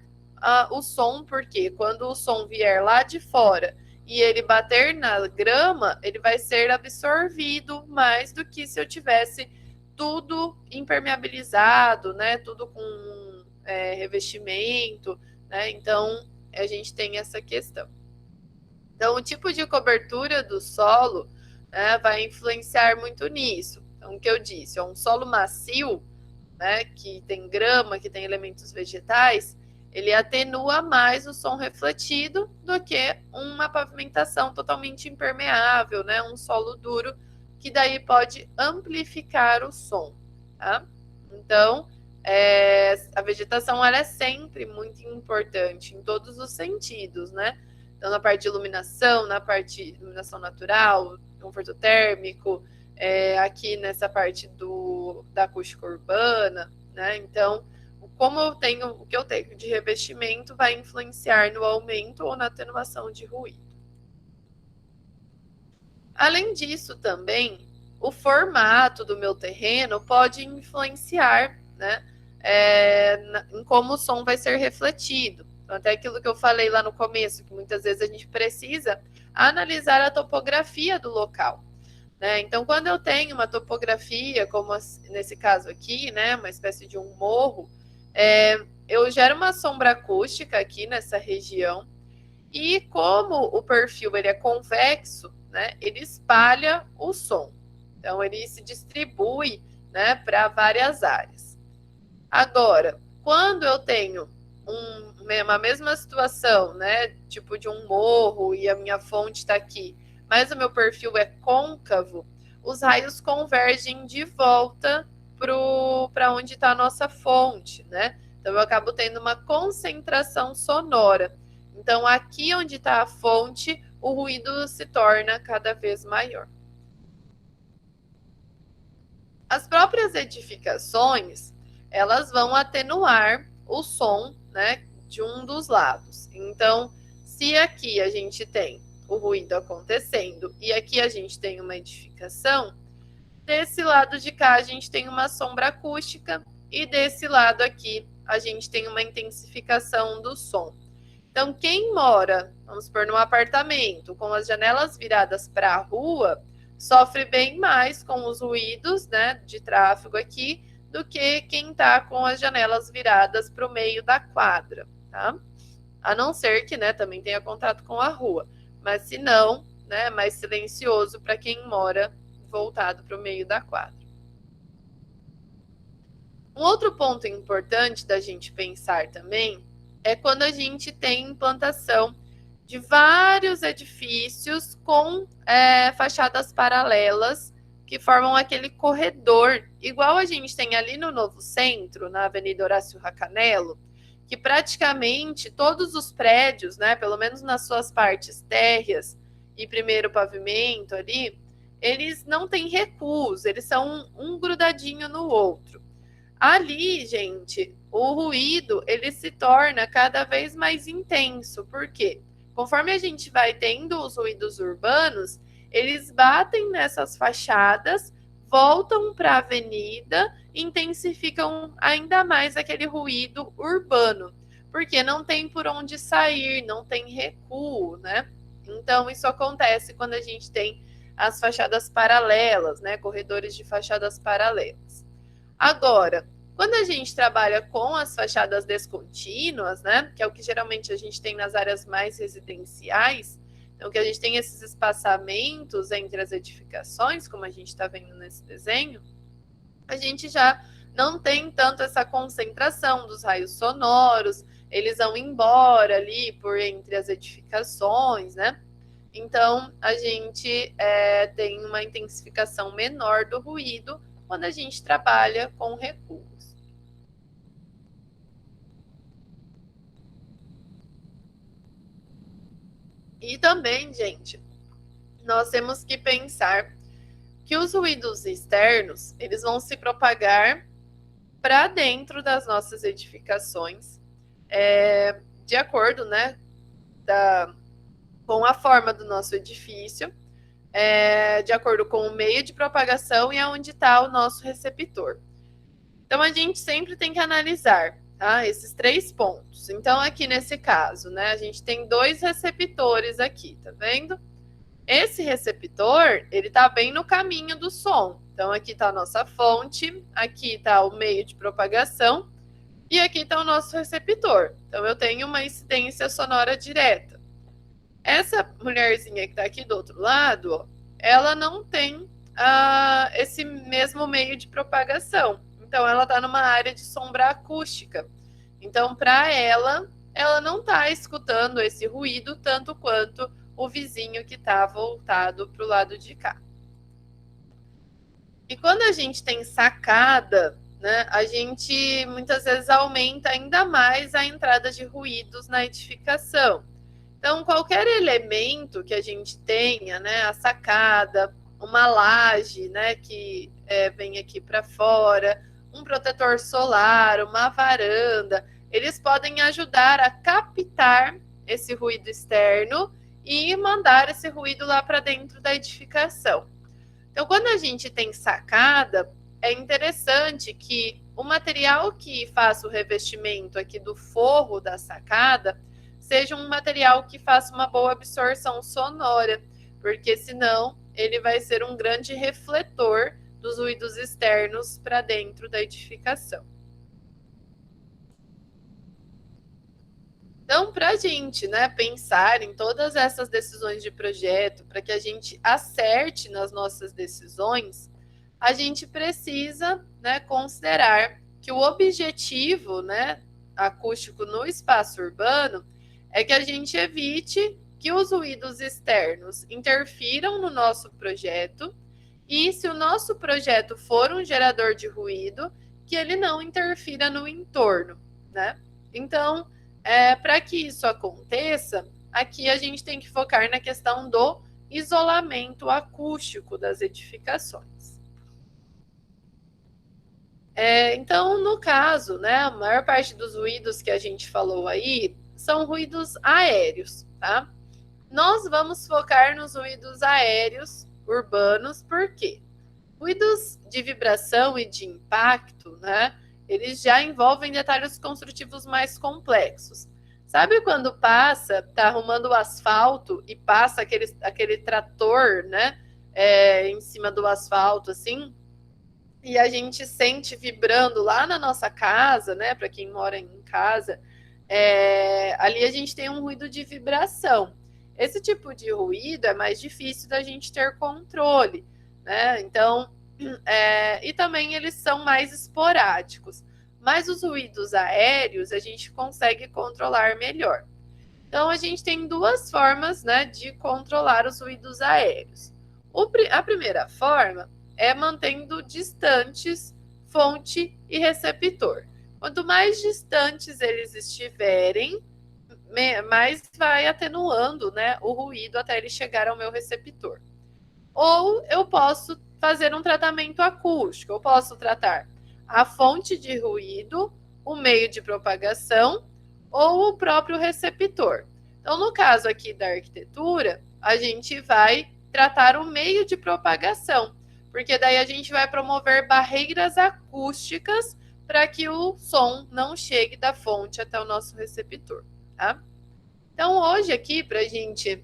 o som, porque quando o som vier lá de fora e ele bater na grama, ele vai ser absorvido mais do que se eu tivesse tudo impermeabilizado, né? Tudo com revestimento, né? Então, a gente tem essa questão. Então, o tipo de cobertura do solo, né, vai influenciar muito nisso. Então, o que eu disse, é um solo macio, né, que tem grama, que tem elementos vegetais, ele atenua mais o som refletido do que uma pavimentação totalmente impermeável, né? Um solo duro, que daí pode amplificar o som, tá? Então, a vegetação ela é sempre muito importante em todos os sentidos, né? Então, na parte de iluminação, na parte de iluminação natural, conforto térmico, aqui nessa parte da acústica urbana, né? Então, o que eu tenho de revestimento vai influenciar no aumento ou na atenuação de ruído. Além disso, também, o formato do meu terreno pode influenciar, né, em como o som vai ser refletido. Então, até aquilo que eu falei lá no começo, que muitas vezes a gente precisa analisar a topografia do local. Então, quando eu tenho uma topografia, como nesse caso aqui, né, uma espécie de um morro, eu gero uma sombra acústica aqui nessa região, e como o perfil ele é convexo, né, ele espalha o som. Então, ele se distribui, né, para várias áreas. Agora, quando eu tenho uma mesma situação, né, tipo de um morro e a minha fonte está aqui, mas o meu perfil é côncavo, os raios convergem de volta para onde está a nossa fonte, né? Então, eu acabo tendo uma concentração sonora. Então, aqui onde está a fonte, o ruído se torna cada vez maior. As próprias edificações, elas vão atenuar o som né, de um dos lados. Então, se aqui a gente tem o ruído acontecendo e aqui a gente tem uma edificação, desse lado de cá a gente tem uma sombra acústica e desse lado aqui a gente tem uma intensificação do som. Então, quem mora, vamos supor, num apartamento com as janelas viradas para a rua, sofre bem mais com os ruídos, né, de tráfego aqui, do que quem está com as janelas viradas para o meio da quadra, tá? A não ser que, né, também tenha contato com a rua. Mas se não, né, é mais silencioso para quem mora voltado para o meio da quadra. Um outro ponto importante da gente pensar também é quando a gente tem implantação de vários edifícios com fachadas paralelas que formam aquele corredor, igual a gente tem ali no Novo Centro, na Avenida Horácio Racanello, que praticamente todos os prédios, né, pelo menos nas suas partes térreas e primeiro pavimento ali, eles não têm recuos, eles são um grudadinho no outro. Ali, gente, o ruído ele se torna cada vez mais intenso. Por quê? Conforme a gente vai tendo os ruídos urbanos, eles batem nessas fachadas, voltam para a avenida, intensificam ainda mais aquele ruído urbano, porque não tem por onde sair, não tem recuo, né? Então, isso acontece quando a gente tem as fachadas paralelas, né? Corredores de fachadas paralelas. Agora, quando a gente trabalha com as fachadas descontínuas, né, que é o que geralmente a gente tem nas áreas mais residenciais, então que a gente tem esses espaçamentos entre as edificações, como a gente está vendo nesse desenho, a gente já não tem tanto essa concentração dos raios sonoros, eles vão embora ali por entre as edificações, né? Então, a gente tem uma intensificação menor do ruído quando a gente trabalha com recuos. E também, gente, nós temos que pensar que os ruídos externos, eles vão se propagar para dentro das nossas edificações, de acordo, né, com a forma do nosso edifício, de acordo com o meio de propagação e aonde está o nosso receptor. Então, a gente sempre tem que analisar, tá, esses 3 pontos. Então, aqui nesse caso, né, a gente tem 2 receptores aqui, tá vendo? Esse receptor, ele tá bem no caminho do som. Então, aqui está a nossa fonte, aqui está o meio de propagação e aqui está o nosso receptor. Então, eu tenho uma incidência sonora direta. Essa mulherzinha que está aqui do outro lado, ó, ela não tem esse mesmo meio de propagação. Então, ela está numa área de sombra acústica. Então, para ela não está escutando esse ruído tanto quanto o vizinho que está voltado para o lado de cá. E quando a gente tem sacada, né, a gente muitas vezes aumenta ainda mais a entrada de ruídos na edificação. Então, qualquer elemento que a gente tenha, né, a sacada, uma laje, né, que vem aqui para fora, um protetor solar, uma varanda, eles podem ajudar a captar esse ruído externo e mandar esse ruído lá para dentro da edificação. Então, quando a gente tem sacada, é interessante que o material que faça o revestimento aqui do forro da sacada seja um material que faça uma boa absorção sonora, porque senão ele vai ser um grande refletor dos ruídos externos para dentro da edificação. Então, para a gente, né, pensar em todas essas decisões de projeto, para que a gente acerte nas nossas decisões, a gente precisa, né, considerar que o objetivo, né, acústico no espaço urbano é que a gente evite que os ruídos externos interfiram no nosso projeto e, se o nosso projeto for um gerador de ruído, que ele não interfira no entorno, né? Então, para que isso aconteça, aqui a gente tem que focar na questão do isolamento acústico das edificações. Então, no caso, né, a maior parte dos ruídos que a gente falou aí são ruídos aéreos, tá? Nós vamos focar nos ruídos aéreos urbanos, por quê? Ruídos de vibração e de impacto, né? Eles já envolvem detalhes construtivos mais complexos. Sabe quando tá arrumando o asfalto e passa aquele trator, né? Em cima do asfalto, assim, e a gente sente vibrando lá na nossa casa, né? Para quem mora em casa, ali a gente tem um ruído de vibração. Esse tipo de ruído é mais difícil da gente ter controle, né? Então, e também eles são mais esporádicos. Mas os ruídos aéreos a gente consegue controlar melhor. Então, a gente tem duas formas, né, de controlar os ruídos aéreos. A primeira forma é mantendo distantes fonte e receptor. Quanto mais distantes eles estiverem, mais vai atenuando, né, o ruído até ele chegar ao meu receptor. Ou eu posso fazer um tratamento acústico, eu posso tratar a fonte de ruído, o meio de propagação ou o próprio receptor. Então, no caso aqui da arquitetura, a gente vai tratar o meio de propagação, porque daí a gente vai promover barreiras acústicas para que o som não chegue da fonte até o nosso receptor, tá? Então, hoje aqui, para a gente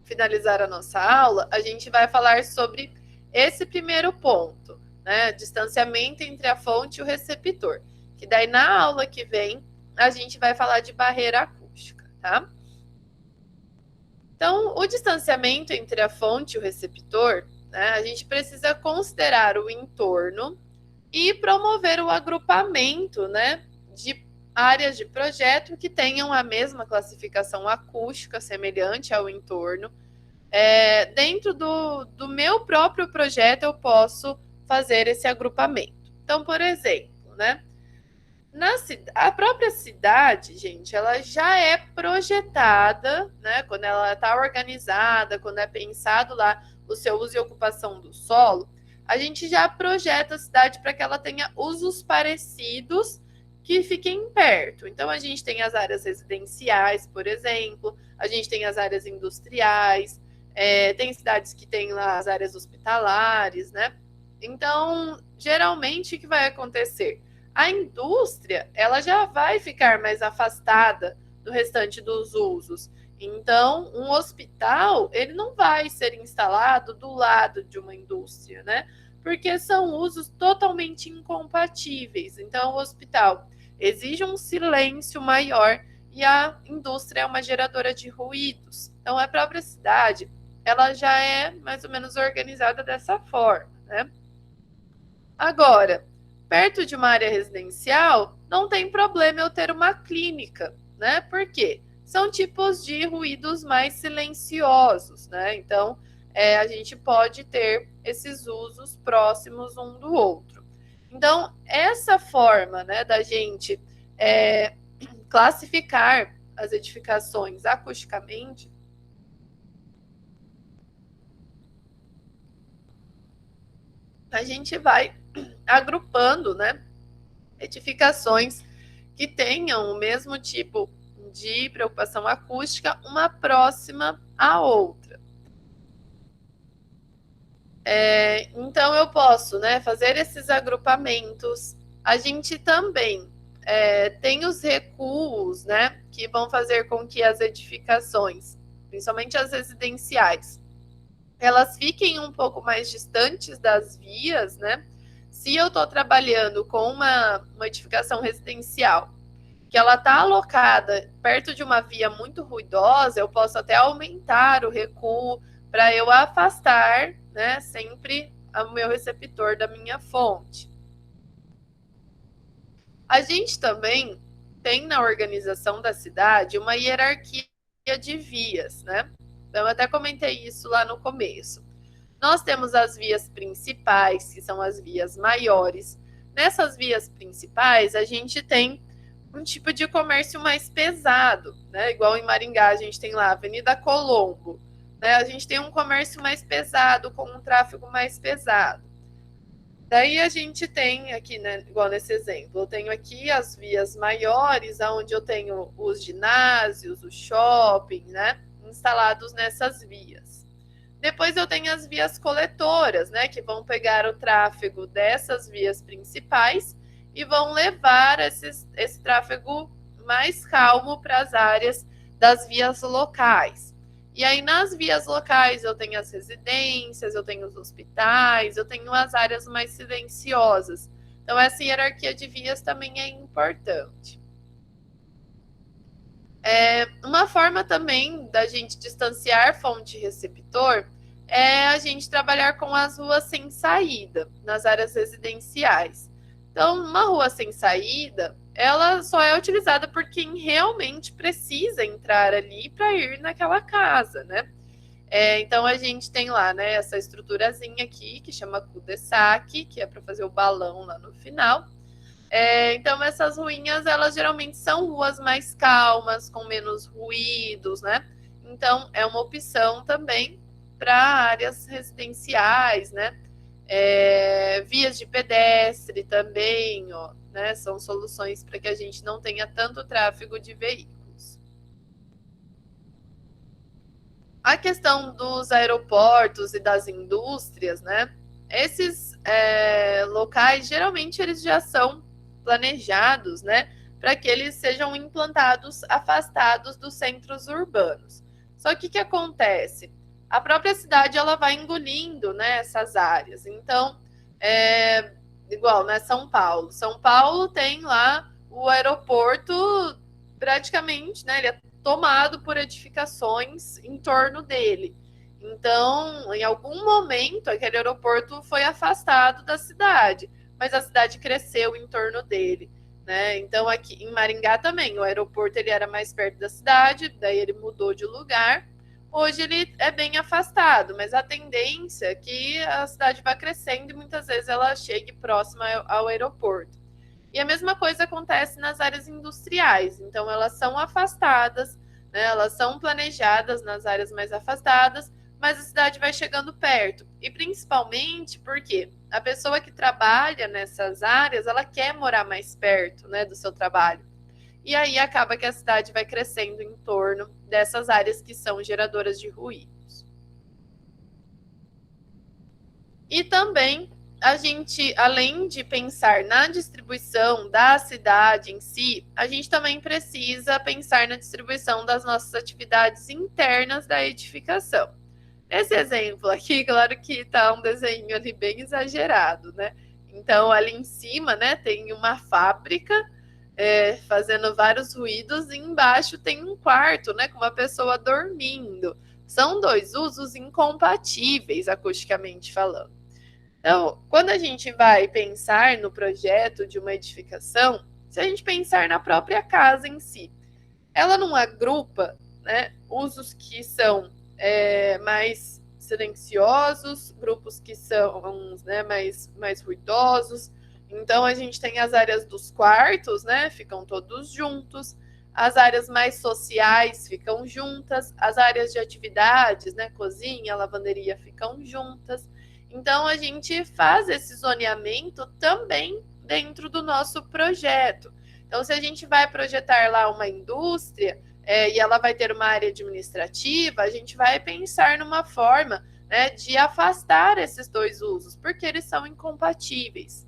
finalizar a nossa aula, a gente vai falar sobre esse primeiro ponto, né? Distanciamento entre a fonte e o receptor. Que daí na aula que vem a gente vai falar de barreira acústica, tá? Então, o distanciamento entre a fonte e o receptor, né? A gente precisa considerar o entorno e promover o agrupamento, né? De áreas de projeto que tenham a mesma classificação acústica, semelhante ao entorno. Dentro do meu próprio projeto, eu posso fazer esse agrupamento. Então, por exemplo, né? A própria cidade, gente, ela já é projetada, né? Quando ela está organizada, quando é pensado lá o seu uso e ocupação do solo, a gente já projeta a cidade para que ela tenha usos parecidos que fiquem perto. Então, a gente tem as áreas residenciais, por exemplo, a gente tem as áreas industriais, tem cidades que têm lá as áreas hospitalares, né? Então, geralmente, o que vai acontecer? A indústria, ela já vai ficar mais afastada do restante dos usos. Então, um hospital, ele não vai ser instalado do lado de uma indústria, né? Porque são usos totalmente incompatíveis. Então, o hospital exige um silêncio maior e a indústria é uma geradora de ruídos. Então, a própria cidade, ela já é mais ou menos organizada dessa forma, né? Agora, perto de uma área residencial, não tem problema eu ter uma clínica, né? Por quê? São tipos de ruídos mais silenciosos, né? Então, a gente pode ter esses usos próximos um do outro. Então, essa forma, né, da gente classificar as edificações acusticamente, a gente vai agrupando, né, edificações que tenham o mesmo tipo de preocupação acústica, uma próxima à outra. Então, eu posso, né, fazer esses agrupamentos. A gente também tem os recuos, né, que vão fazer com que as edificações, principalmente as residenciais, elas fiquem um pouco mais distantes das vias, né? Se eu estou trabalhando com uma edificação residencial que ela está alocada perto de uma via muito ruidosa, eu posso até aumentar o recuo para eu afastar, né, sempre o meu receptor da minha fonte. A gente também tem na organização da cidade uma hierarquia de vias, né? Então, eu até comentei isso lá no começo. Nós temos as vias principais, que são as vias maiores. Nessas vias principais, a gente tem um tipo de comércio mais pesado, né? Igual em Maringá, a gente tem lá a Avenida Colombo, né? A gente tem um comércio mais pesado, com um tráfego mais pesado. Daí a gente tem aqui, né, igual nesse exemplo, eu tenho aqui as vias maiores, onde eu tenho os ginásios, o shopping, né, instalados nessas vias. Depois eu tenho as vias coletoras, né, que vão pegar o tráfego dessas vias principais e vão levar esse tráfego mais calmo para as áreas das vias locais. E aí, nas vias locais, eu tenho as residências, eu tenho os hospitais, eu tenho as áreas mais silenciosas. Então, essa hierarquia de vias também é importante. Uma forma também da gente distanciar fonte e receptor é a gente trabalhar com as ruas sem saída, nas áreas residenciais. Então, uma rua sem saída, ela só é utilizada por quem realmente precisa entrar ali para ir naquela casa, né? Então a gente tem lá, né, essa estruturazinha aqui que chama cul-de-sac, que é para fazer o balão lá no final. Então essas ruinhas, elas geralmente são ruas mais calmas, com menos ruídos, né? Então é uma opção também para áreas residenciais, né? Vias de pedestre também, ó, né? São soluções para que a gente não tenha tanto tráfego de veículos. A questão dos aeroportos e das indústrias, né? Esses locais, geralmente, eles já são planejados, né? Para que eles sejam implantados afastados dos centros urbanos. Só que o que acontece? A própria cidade, ela vai engolindo, né, essas áreas. Então, igual, né, São Paulo. São Paulo tem lá o aeroporto praticamente, né, ele é tomado por edificações em torno dele. Então, em algum momento, aquele aeroporto foi afastado da cidade, mas a cidade cresceu em torno dele, né? Então, aqui em Maringá também, o aeroporto ele era mais perto da cidade, daí ele mudou de lugar. Hoje ele é bem afastado, mas a tendência é que a cidade vá crescendo e muitas vezes ela chegue próxima ao aeroporto. E a mesma coisa acontece nas áreas industriais. Então, elas são afastadas, né? Elas são planejadas nas áreas mais afastadas, mas a cidade vai chegando perto. E principalmente porque a pessoa que trabalha nessas áreas, ela quer morar mais perto, né, do seu trabalho. E aí acaba que a cidade vai crescendo em torno dessas áreas que são geradoras de ruídos. E também a gente, além de pensar na distribuição da cidade em si, a gente também precisa pensar na distribuição das nossas atividades internas da edificação. Nesse exemplo aqui, claro que está um desenho ali bem exagerado, né? Então, ali em cima, né, tem uma fábrica fazendo vários ruídos e embaixo tem um quarto, né, com uma pessoa dormindo. São dois usos incompatíveis, acusticamente falando. Então, quando a gente vai pensar no projeto de uma edificação, se a gente pensar na própria casa em si, ela não agrupa, né, usos que são mais silenciosos, grupos que são, né, mais ruidosos. Então, a gente tem as áreas dos quartos, né, ficam todos juntos. As áreas mais sociais ficam juntas. As áreas de atividades, né, cozinha, lavanderia, ficam juntas. Então, a gente faz esse zoneamento também dentro do nosso projeto. Então, se a gente vai projetar lá uma indústria e ela vai ter uma área administrativa, a gente vai pensar numa forma, né, de afastar esses dois usos, porque eles são incompatíveis.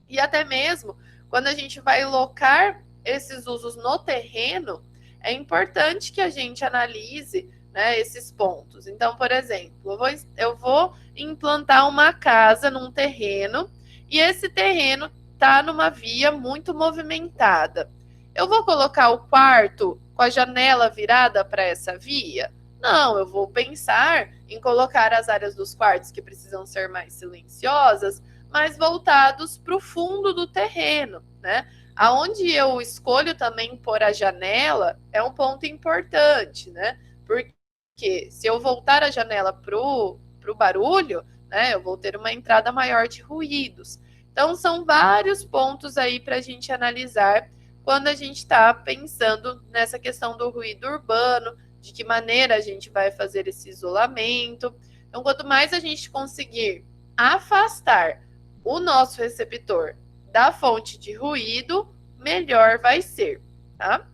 E até mesmo quando a gente vai locar esses usos no terreno, é importante que a gente analise, né, esses pontos. Então, por exemplo, eu vou implantar uma casa num terreno e esse terreno está numa via muito movimentada. Eu vou colocar o quarto com a janela virada para essa via? Não, eu vou pensar em colocar as áreas dos quartos que precisam ser mais silenciosas, mais voltados para o fundo do terreno, né? Aonde eu escolho também pôr a janela é um ponto importante, né? Porque se eu voltar a janela para o barulho, né, eu vou ter uma entrada maior de ruídos. Então, são vários pontos aí para a gente analisar quando a gente está pensando nessa questão do ruído urbano, de que maneira a gente vai fazer esse isolamento. Então, quanto mais a gente conseguir afastar o nosso receptor da fonte de ruído, melhor vai ser, tá?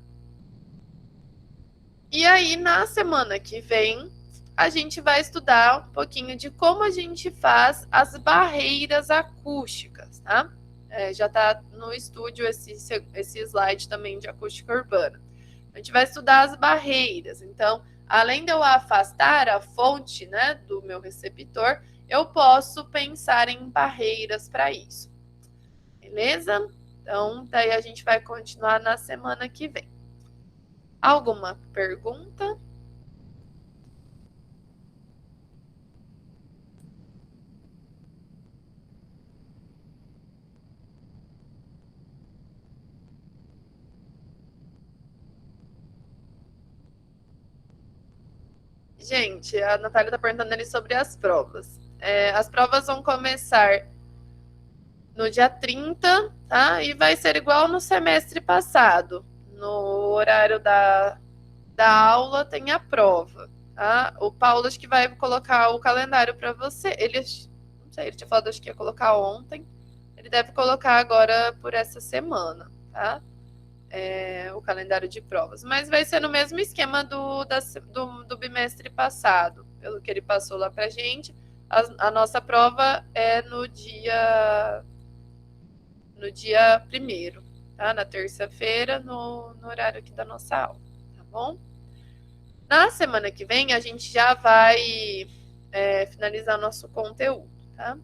E aí, na semana que vem, a gente vai estudar um pouquinho de como a gente faz as barreiras acústicas, tá? Já está no estúdio esse slide também de acústica urbana. A gente vai estudar as barreiras. Então, além de eu afastar a fonte, né, do meu receptor, eu posso pensar em barreiras para isso. Beleza? Então, daí a gente vai continuar na semana que vem. Alguma pergunta? Gente, a Natália está perguntando ali sobre as provas. As provas vão começar no dia 30, tá? E vai ser igual no semestre passado. No horário da aula tem a prova, tá? O Paulo acho que vai colocar o calendário para você. Ele, não sei, ele tinha falado acho que ia colocar ontem. Ele deve colocar agora por essa semana, tá? O calendário de provas. Mas vai ser no mesmo esquema do bimestre passado, pelo que ele passou lá pra gente. A nossa prova é no dia 1º, tá? Na terça-feira, no horário aqui da nossa aula, tá bom? Na semana que vem, a gente já vai finalizar nosso conteúdo, tá?